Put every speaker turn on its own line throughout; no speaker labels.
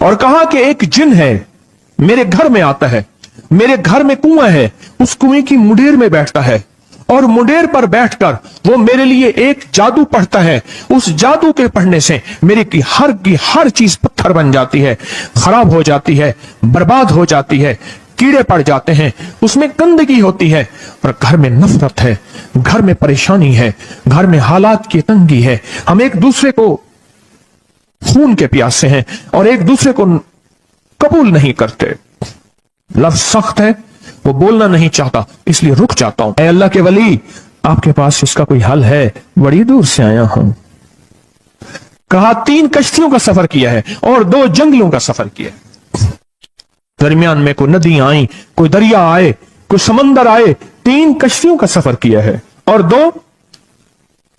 اور کہا کہ ایک جن ہے میرے گھر میں آتا ہے, میرے گھر میں کنواں ہے, اس کنویں کی مڈیر میں بیٹھتا ہے اور مڈیر پر بیٹھ کر وہ میرے لیے ایک جادو پڑھتا ہے. اس جادو کے پڑھنے سے میری کی ہر چیز پتھر بن جاتی ہے, خراب ہو جاتی ہے, برباد ہو جاتی ہے, کیڑے پڑ جاتے ہیں, اس میں گندگی ہوتی ہے, اور گھر میں نفرت ہے, گھر میں پریشانی ہے, گھر میں حالات کی تنگی ہے, ہم ایک دوسرے کو خون کے پیاسے ہیں اور ایک دوسرے کو قبول نہیں کرتے. لفظ سخت ہے, وہ بولنا نہیں چاہتا, اس لیے رک جاتا ہوں. اے اللہ کے ولی, آپ کے پاس اس کا کوئی حل ہے؟ بڑی دور سے آیا ہوں. کہا 3 کشتیوں کا سفر کیا ہے اور 2 جنگلوں کا سفر کیا ہے. درمیان میں کوئی ندیاں آئیں, کوئی دریا آئے, کوئی سمندر آئے. 3 کشتیوں کا سفر کیا ہے اور 2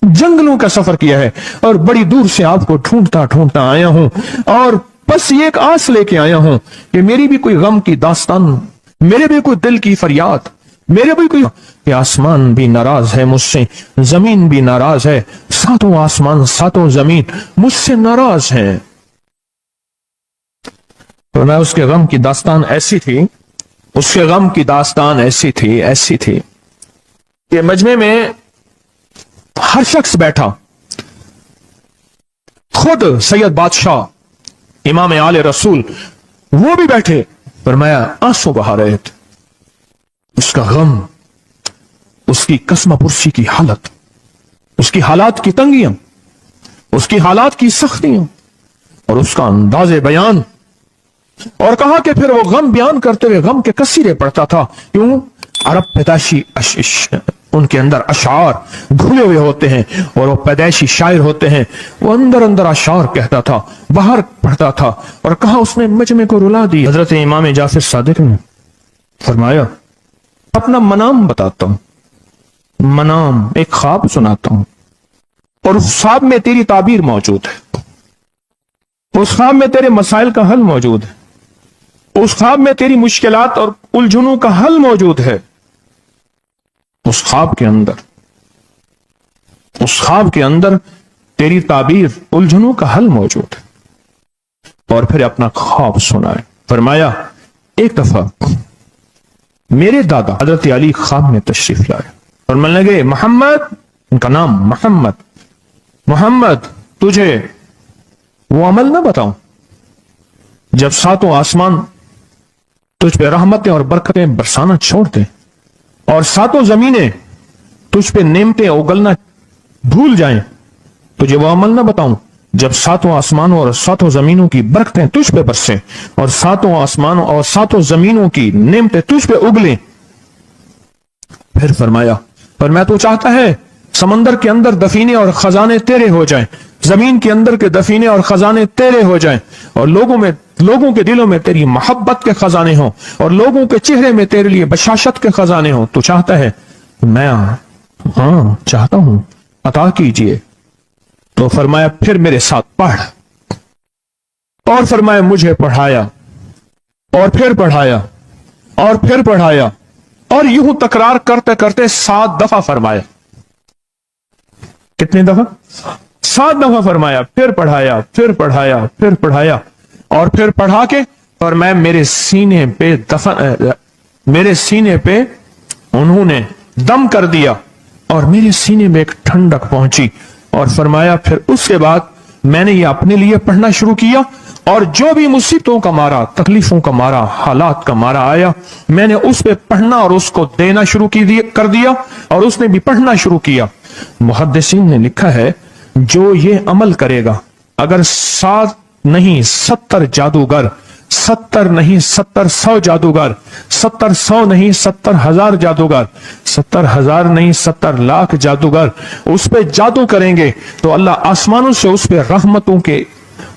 جنگلوں کا سفر کیا ہے, اور بڑی دور سے آپ کو ڈھونڈتا آیا ہوں, اور بس یہ ایک آس لے کے آیا ہوں کہ میری بھی کوئی غم کی داستان, میرے بھی کوئی دل کی فریاد, میرے بھی کوئی, کہ آسمان بھی ناراض ہے مجھ سے, زمین بھی ناراض ہے, 7 آسمان 7 زمین مجھ سے ناراض ہیں. تو میں اس کے غم کی داستان ایسی تھی, اس کے غم کی داستان ایسی تھی کہ مجمع میں ہر شخص بیٹھا, خود سید بادشاہ امام آل رسول وہ بھی بیٹھے. فرمایا آنسو بہا رہے تھے. اس کا غم, اس کی قسمہ پرسی کی حالت, اس کی حالات کی تنگیاں, اس کی حالات کی سختیاں, اور اس کا انداز بیان. اور کہا کہ پھر وہ غم بیان کرتے ہوئے غم کے کثیرے پڑھتا تھا. کیوں؟ عرب پیدائشی ان کے اندر اشعار گھلے ہوئے ہوتے ہیں, اور وہ پیدائشی شاعر ہوتے ہیں. وہ اندر اشعار کہتا تھا, باہر پڑھتا تھا. اور کہا اس نے مجمع کو رلا دی. حضرت امام جعفر صادق نے فرمایا اپنا منام بتاتا ہوں, منام ایک خواب سناتا ہوں, اور اس خواب میں تیری تعبیر موجود ہے, اس خواب میں تیرے مسائل کا حل موجود ہے, اس خواب میں تیری مشکلات اور الجھنوں کا حل موجود ہے. اس خواب کے اندر تیری تعبیر, الجھنوں کا حل موجود ہے. اور پھر اپنا خواب سنائے. فرمایا ایک دفعہ میرے دادا حضرت علی خواب میں تشریف لائے اور ملنے لگے, محمد, ان کا نام محمد, تجھے وہ عمل نہ بتاؤں جب 7 آسمان تجھ پہ رحمتیں اور برکتیں برسانا چھوڑ دیں, اور 7 زمینیں تجھ پہ نعمتیں اگلنا بھول جائیں. تجھے وہ عمل نہ بتاؤں جب 7 آسمانوں اور 7 زمینوں کی برکتیں تجھ پہ برسیں, اور 7 آسمانوں اور 7 زمینوں کی نعمتیں تجھ پہ اگلیں. پھر فرمایا, پر میں تو چاہتا ہے سمندر کے اندر دفینے اور خزانے تیرے ہو جائیں, زمین کے اندر کے دفینے اور خزانے تیرے ہو جائیں, اور لوگوں کے دلوں میں تیری محبت کے خزانے ہوں, اور لوگوں کے چہرے میں تیرے لیے بشاشت کے خزانے ہوں. تو چاہتا ہے؟ میں ہاں چاہتا ہوں, عطا کیجئے. تو فرمایا پھر میرے ساتھ پڑھ. اور فرمایا مجھے پڑھایا, اور پھر پڑھایا, اور پھر پڑھایا, اور یوں تکرار کرتے کرتے 7 دفعہ فرمایا. کتنی دفعہ؟ 7 دفعہ فرمایا. پھر پڑھایا, پھر پڑھایا, پھر پڑھایا, اور پھر پڑھا کے, اور میں میرے سینے پہ انہوں نے دم کر دیا, اور میرے سینے میں ایک ٹھنڈک پہنچی. اور فرمایا پھر اس کے بعد میں نے یہ اپنے لیے پڑھنا شروع کیا, اور جو بھی مصیبتوں کا مارا, تکلیفوں کا مارا, حالات کا مارا آیا, میں نے اس پہ پڑھنا اور اس کو دینا شروع کر دیا, اور اس نے بھی پڑھنا شروع کیا. محدثین نے لکھا ہے جو یہ عمل کرے گا, اگر 7 نہیں 70 جادوگر, 70 نہیں 100 جادوگر, 100 نہیں 70,000 جادوگر, 70,000 نہیں 70 لاکھ جادوگر اس پہ جادو کریں گے, تو اللہ آسمانوں سے اس پہ رحمتوں کے,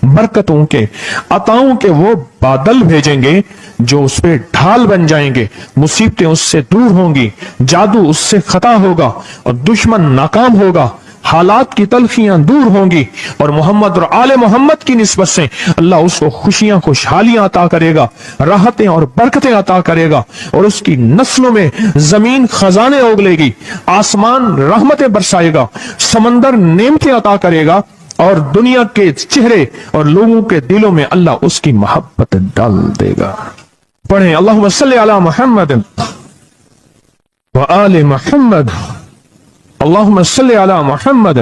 برکتوں کے, عطاؤں کے وہ بادل بھیجیں گے جو اس پہ ڈھال بن جائیں گے. مصیبتیں اس سے دور ہوں گی, جادو اس سے خطا ہوگا, اور دشمن ناکام ہوگا, حالات کی تلخیاں دور ہوں گی, اور محمد اور آل محمد کی نسبت سے اللہ اس کو خوشیاں, خوشحالیاں عطا کرے گا, راحتیں اور برکتیں عطا کرے گا, اور اس کی نسلوں میں زمین خزانے اگلے گی, آسمان رحمتیں برسائے گا, سمندر نعمتیں عطا کرے گا, اور دنیا کے چہرے اور لوگوں کے دلوں میں اللہ اس کی محبت ڈال دے گا. پڑھیں اللہم صلی علی محمد وآل محمد. اللہم صلی علی محمد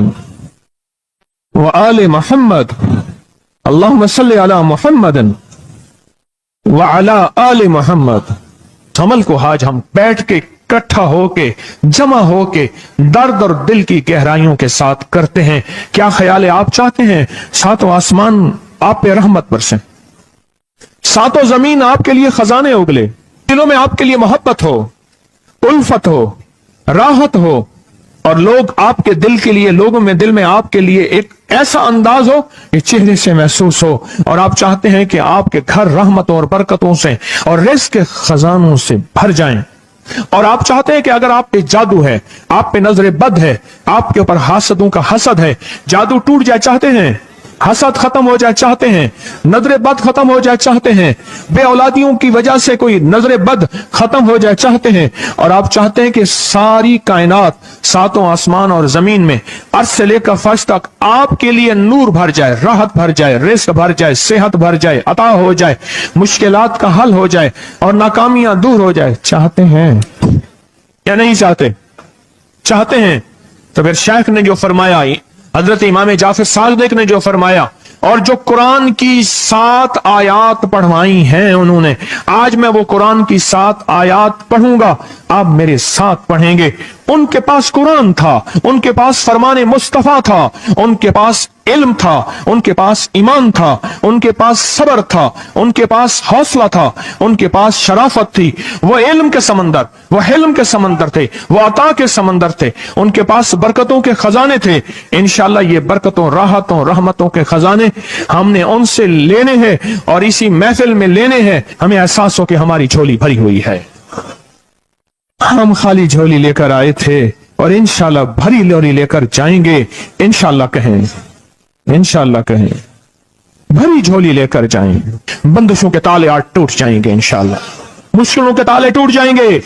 وآل محمد. اللہم صلی علی محمد وعلی آل محمد. عمل کو آج ہم بیٹھ کے اکٹھا ہو کے جمع ہو کے درد اور دل کی گہرائیوں کے ساتھ کرتے ہیں. کیا خیال ہے؟ آپ چاہتے ہیں ساتوں آسمان آپ پہ رحمت برسیں، ساتوں زمین آپ کے لیے خزانے اگلے، دلوں میں آپ کے لیے محبت ہو، الفت ہو، راحت ہو، اور لوگ آپ کے دل کے لیے، لوگوں میں دل میں آپ کے لیے ایک ایسا انداز ہو کہ چہرے سے محسوس ہو، اور آپ چاہتے ہیں کہ آپ کے گھر رحمتوں اور برکتوں سے اور رزق کے خزانوں سے بھر جائیں، اور آپ چاہتے ہیں کہ اگر آپ پہ جادو ہے، آپ پہ نظر بد ہے، آپ کے اوپر حاسدوں کا حسد ہے، جادو ٹوٹ جائے چاہتے ہیں، حسد ختم ہو جائے چاہتے ہیں، نظر بد ختم ہو جائے چاہتے ہیں، بے اولادیوں کی وجہ سے کوئی نظر بد ختم ہو جائے چاہتے ہیں، اور آپ چاہتے ہیں کہ ساری کائنات، ساتوں آسمان اور زمین میں عرش سے لے کر فرش تک آپ کے لیے نور بھر جائے، راحت بھر جائے، رزق بھر جائے، صحت بھر جائے، عطا ہو جائے، مشکلات کا حل ہو جائے اور ناکامیاں دور ہو جائے، چاہتے ہیں یا نہیں چاہتے؟ چاہتے ہیں. تو پھر شیخ نے جو فرمایا، حضرت امام جعفر صادق نے جو فرمایا، اور جو قرآن کی 7 آیات پڑھوائی ہیں انہوں نے، آج میں وہ قرآن کی 7 آیات پڑھوں گا، آپ میرے ساتھ پڑھیں گے. ان کے پاس قرآن تھا، ان کے پاس فرمان مصطفیٰ تھا، ان کے پاس علم تھا، ان کے پاس ایمان تھا، ان کے پاس صبر تھا، ان کے پاس حوصلہ تھا، ان کے پاس شرافت تھی. وہ علم کے سمندر، وہ حلم کے سمندر تھے، وہ عطا کے سمندر تھے، ان کے پاس برکتوں کے خزانے تھے. انشاءاللہ یہ برکتوں، راحتوں، رحمتوں کے خزانے ہم نے ان سے لینے ہیں اور اسی محفل میں لینے ہیں. ہمیں احساس ہو کہ ہماری جھولی بھری ہوئی ہے، ہم خالی جھولی لے کر آئے تھے اور انشاءاللہ بھری جھولی لے کر جائیں گے. انشاءاللہ کہیں، انشاءاللہ کہیں، بھری جھولی لے کر جائیں گے. بندشوں کے تالے آج ٹوٹ جائیں گے انشاءاللہ، مشکلوں کے تالے ٹوٹ جائیں گے،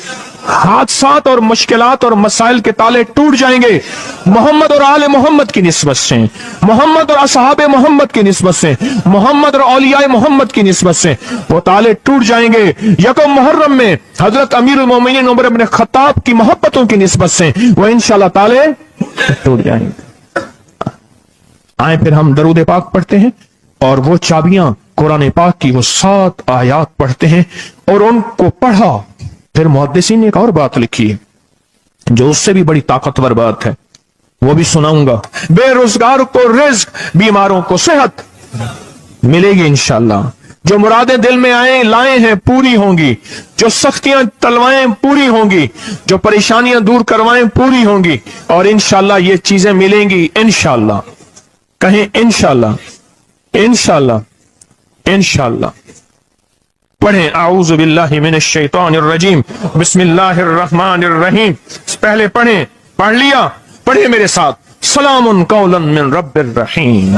حادثات اور مشکلات اور مسائل کے تالے ٹوٹ جائیں گے. محمد اور آل محمد کی نسبت سے، محمد اور اصحاب محمد کی نسبت سے، محمد اور اولیاء محمد کی نسبت سے وہ تالے ٹوٹ جائیں گے. یکم محرم میں حضرت امیر المومنین عمر بن خطاب کی محبتوں کی نسبت سے وہ انشاءاللہ تالے ٹوٹ جائیں گے. آئیں پھر ہم درود پاک پڑھتے ہیں اور وہ چابیاں قرآن پاک کی وہ 7 آیات پڑھتے ہیں. اور ان کو پڑھا پھر محدثین نے ایک اور بات لکھی ہے جو اس سے بھی بڑی طاقتور بات ہے، وہ بھی سناؤں گا. بے روزگار کو رزق، بیماروں کو صحت ملے گی انشاءاللہ. جو مرادیں دل میں آئیں لائیں ہیں پوری ہوں گی، جو سختیاں تلوائیں پوری ہوں گی، جو پریشانیاں دور کروائیں پوری ہوں گی، اور انشاءاللہ یہ چیزیں ملیں گی انشاءاللہ. کہیں انشاءاللہ، انشاءاللہ، انشاءاللہ. پڑھیں اعوذ باللہ من الشیطان الرجیم بسم اللہ الرحمن الرحیم. پہلے پڑھیں، پڑھ لیا، پڑھیں میرے ساتھ. سلام قولا من رب الرحیم.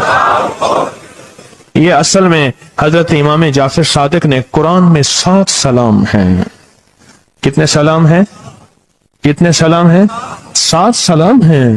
یہ اصل میں حضرت امام جعفر صادق نے قرآن میں 7 سلام ہیں. کتنے سلام ہیں؟ کتنے سلام ہیں؟ 7 سلام ہیں.